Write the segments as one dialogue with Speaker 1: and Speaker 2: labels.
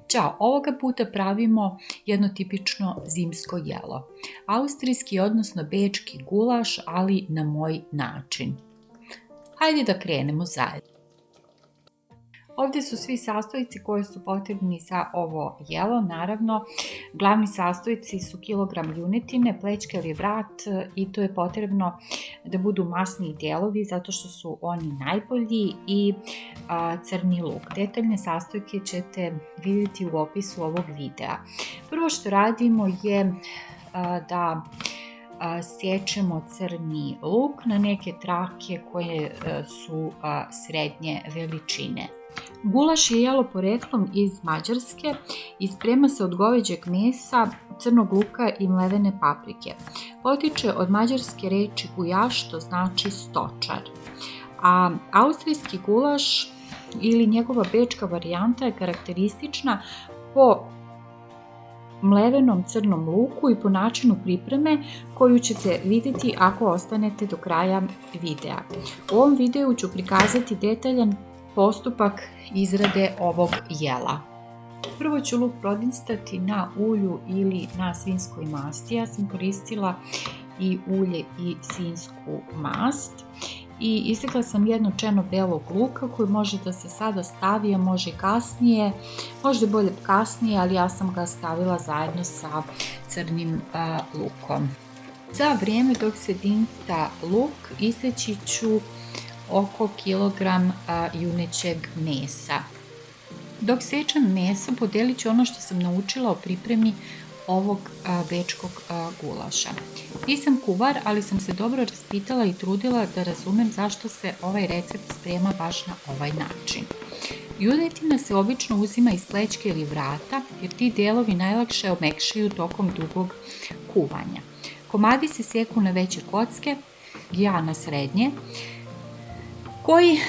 Speaker 1: Ćao, ovoga puta pravimo jedno tipično zimsko jelo. Austrijski, odnosno bečki gulaš, ali na moj način. Hajde da krenemo zajedno. Ovdje su svi sastojci koji su potrebni za ovo jelo. Naravno, glavni sastojci su kilogram junetine, plećke ili vrat i to je potrebno da budu masni dijelovi zato što su oni najbolji i crni luk. Detaljne sastojke ćete vidjeti u opisu ovog videa. Prvo što radimo je da sječemo crni luk na neke trake koje su srednje veličine. Gulaš je jelo poreklom iz Mađarske i sprema se od goveđeg mesa, crnog luka i mlevene paprike. Potiče od mađarske reči gujaš, što znači stočar. A austrijski gulaš ili njegova bečka varijanta je karakteristična po mlevenom crnom luku i po načinu pripreme koju ćete vidjeti ako ostanete do kraja videa. U ovom videu ću prikazati detaljan postupak izrade ovog jela. Prvo ću luk prodinstati na ulju ili na svinjskoj masti. Ja sam koristila i ulje i svinjsku mast. I isekla sam jedno čeno belog luka koji može da se sada stavi, a može i kasnije. Možda je bolje kasnije, ali ja sam ga stavila zajedno sa crnim lukom. Za vrijeme dok se dinsta luk iseći ću oko kilogram junećeg mesa. Dok sečem meso, podelit ću ono što sam naučila o pripremi ovog bečkog gulaša. Nisam kuvar, ali sam se dobro raspitala i trudila da razumem zašto se ovaj recept sprema baš na ovaj način. Junetina se obično uzima iz plećke ili vrata, jer ti delovi najlakše omekšaju tokom dugog kuvanja. Komadi se seku na veće kocke, ja na srednje, koji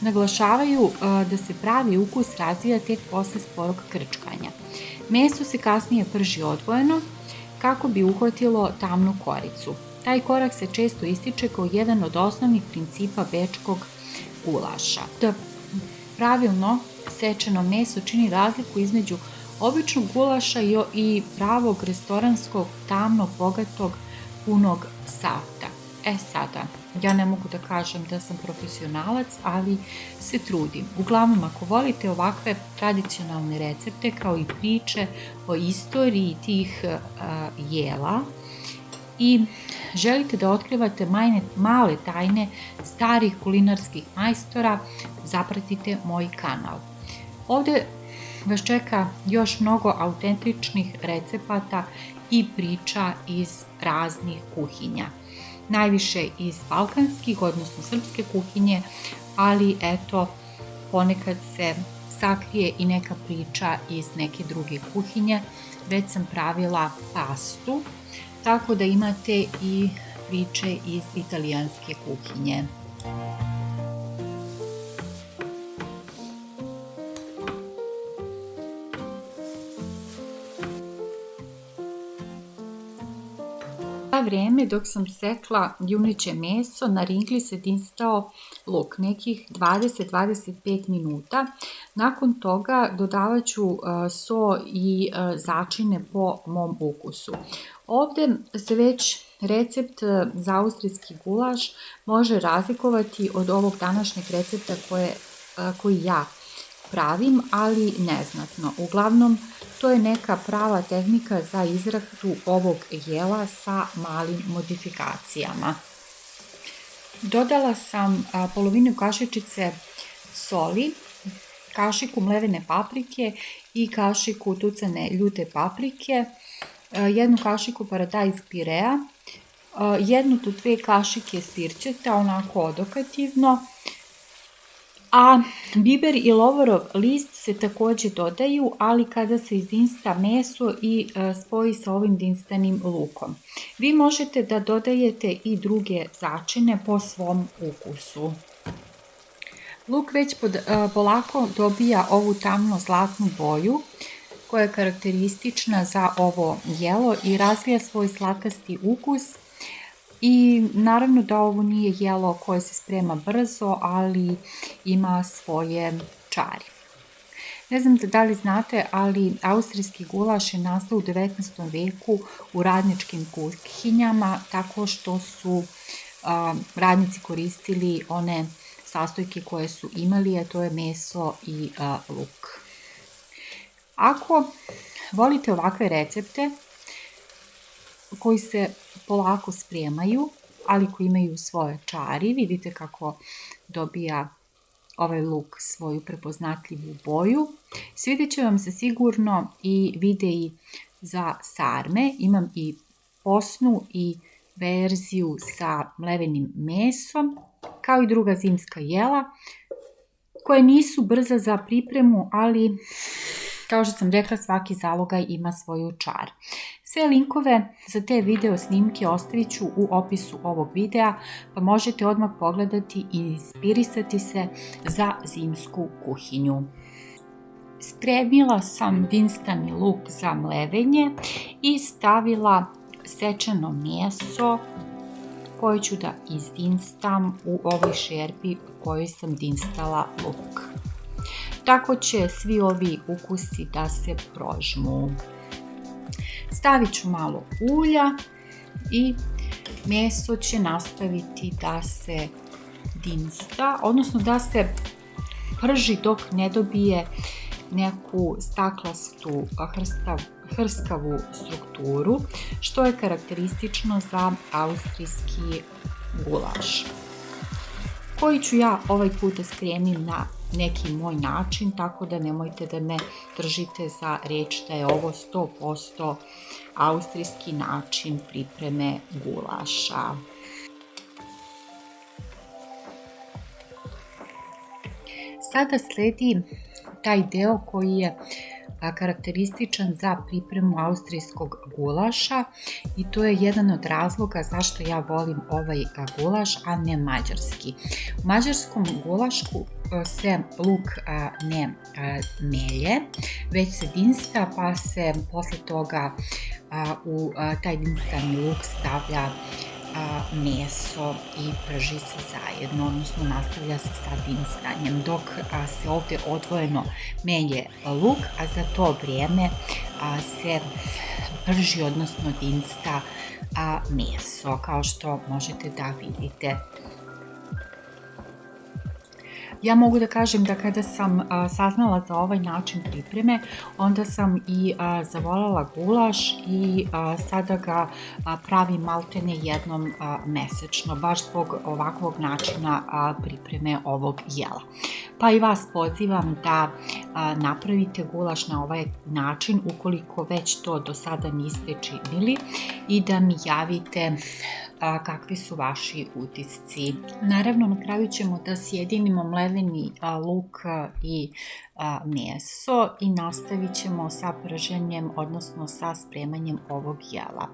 Speaker 1: naglašavaju da se pravi ukus razvija tek posle sporog krčkanja. Meso se kasnije prži odvojeno kako bi uhvatilo tamnu koricu. Taj korak se često ističe kao jedan od osnovnih principa bečkog gulaša. Da pravilno sečeno meso čini razliku između običnog gulaša i pravog restoranskog, tamnog, bogatog, punog safta. Sada, ja ne mogu da kažem da sam profesionalac, ali se trudim. Uglavnom, ako volite ovakve tradicionalne recepte kao i priče o istoriji tih jela i želite da otkrivate male tajne starih kulinarskih majstora, zapratite moj kanal. Ovdje vas čeka još mnogo autentičnih recepata i priča iz raznih kuhinja. Najviše iz balkanskih, odnosno srpske kuhinje, ali eto, ponekad se sakrije i neka priča iz neke druge kuhinje. Već sam pravila pastu, tako da imate i priče iz italijanske kuhinje. Za vrijeme dok sam sekla juneće meso, na ringli se dinstao luk, nekih 20-25 minuta. Nakon toga dodavat ću so i začine po mom ukusu. Ovdje se već recept za austrijski gulaš može razlikovati od ovog današnjeg recepta koji ja pravim, ali neznatno. Uglavnom, to je neka prava tehnika za izradu ovog jela sa malim modifikacijama. Dodala sam polovinu kašičice soli, kašiku mlevene paprike i kašiku tucane ljute paprike, jednu kašiku paradajz pirea, jednu do 2 kašike sirćeta, onako odokativno, a biber i lovorov list se također dodaju, ali kada se izdinsta meso i spoji sa ovim dinstanim lukom. Vi možete da dodajete i druge začine po svom ukusu. Luk već polako dobija ovu tamno zlatnu boju koja je karakteristična za ovo jelo i razvija svoj slatkasti ukus. I naravno da ovo nije jelo koje se sprema brzo, ali ima svoje čari. Ne znam da li znate, ali austrijski gulaš je nastao u 19. veku u radničkim kuhinjama tako što su radnici koristili one sastojke koje su imali, a to je meso i luk. Ako volite ovakve recepte koji se polako spremaju, ali koji imaju svoje čari, vidite kako dobija ovaj luk svoju prepoznatljivu boju. Svidjet će vam se sigurno i videi za sarme. Imam i posnu i verziju sa mlevenim mesom, kao i druga zimska jela, koje nisu brza za pripremu, ali kao što sam rekla, svaki zalogaj ima svoju čar. Sve linkove za te video snimke ostavit ću u opisu ovog videa, pa možete odmah pogledati i inspirisati se za zimsku kuhinju. Spremila sam dinstani luk za mlevenje i stavila sečeno meso koje ću da izdinstam u ovoj šerpi u kojoj sam dinstala luk. Tako će svi ovi ukusi da se prožmu. Stavit ću malo ulja i meso će nastaviti da se dinsta, odnosno da se prži dok ne dobije neku staklastu, hrskavu strukturu, što je karakteristično za austrijski gulaš, koji ću ja ovaj put da spremim na neki moj način, tako da nemojte da me držite za reč da je ovo 100% austrijski način pripreme gulaša. Sada sledi taj deo koji je karakterističan za pripremu austrijskog gulaša i to je jedan od razloga zašto ja volim ovaj gulaš, a ne mađarski. U mađarskom gulašku se luk ne melje, već se dinsta, pa se posle toga u taj dinstani luk stavlja meso i prži se zajedno, odnosno nastavlja se sa dinstanjem, dok se ovde odvojeno melje luk, a za to vrijeme se prži, odnosno dinsta meso, kao što možete da vidite. Ja mogu da kažem da kada sam saznala za ovaj način pripreme, onda sam i zavoljela gulaš i sada ga pravim maltene jednom mesečno, baš zbog ovakvog načina pripreme ovog jela. Pa i vas pozivam da napravite gulaš na ovaj način ukoliko već to do sada niste činili i da mi javite kakvi su vaši utisci. Naravno, na kraju ćemo da sjedinimo mleveni luk i meso i nastavit ćemo sa prženjem, odnosno sa spremanjem ovog jela.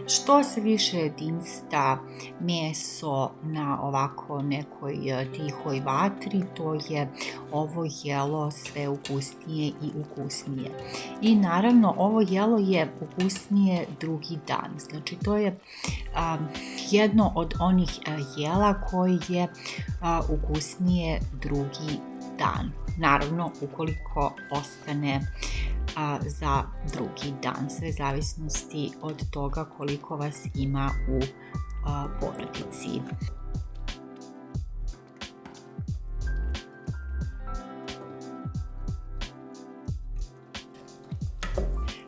Speaker 1: Što se više dinsta meso na ovako nekoj tihoj vatri, to je ovo jelo sve ukusnije i ukusnije. I naravno ovo jelo je ukusnije drugi dan, znači to je jedno od onih jela koji je ukusnije drugi dan. Naravno, ukoliko ostane za drugi dan, sve zavisnosti od toga koliko vas ima u porodici.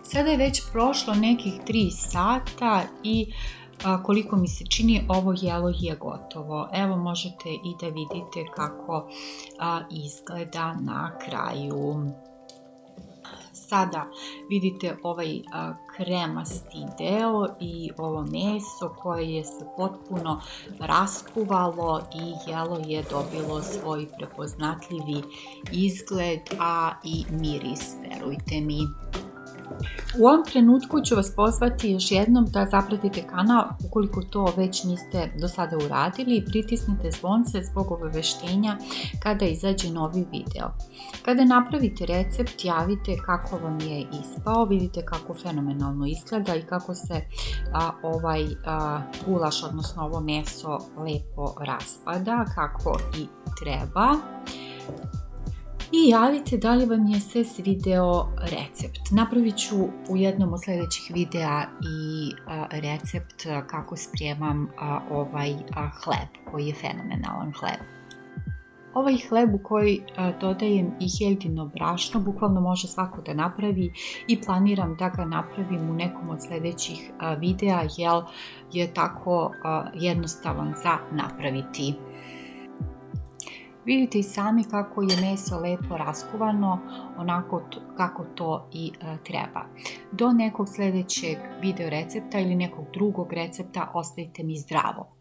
Speaker 1: Sada je već prošlo nekih 3 sata i koliko mi se čini, ovo jelo je gotovo. Evo, možete i da vidite kako izgleda na kraju. Sada vidite ovaj kremasti deo i ovo meso koje je se potpuno raskuvalo i jelo je dobilo svoj prepoznatljivi izgled, a i miris, verujte mi. U ovom trenutku ću vas pozvati još jednom da zapratite kanal ukoliko to već niste do sada uradili i pritisnite zvonce zbog obaveštenja kada izađe novi video. Kada napravite recept, javite kako vam je ispao, vidite kako fenomenalno izgleda i kako se ovaj gulaš, odnosno ovo meso lepo raspada kako i treba. i javite da li vam je se svideo recept. Napravit ću u jednom od sljedećih videa i recept kako spremam ovaj hleb, koji je fenomenalan hleb. Ovaj hleb u koji dodajem i heljino brašno bukvalno može svako da napravi i planiram da ga napravim u nekom od sljedećih videa jer je tako jednostavan za napraviti. Vidite i sami kako je meso lepo raskuvano, onako kako to i treba. Do nekog sljedećeg video recepta ili nekog drugog recepta ostavite mi zdravo.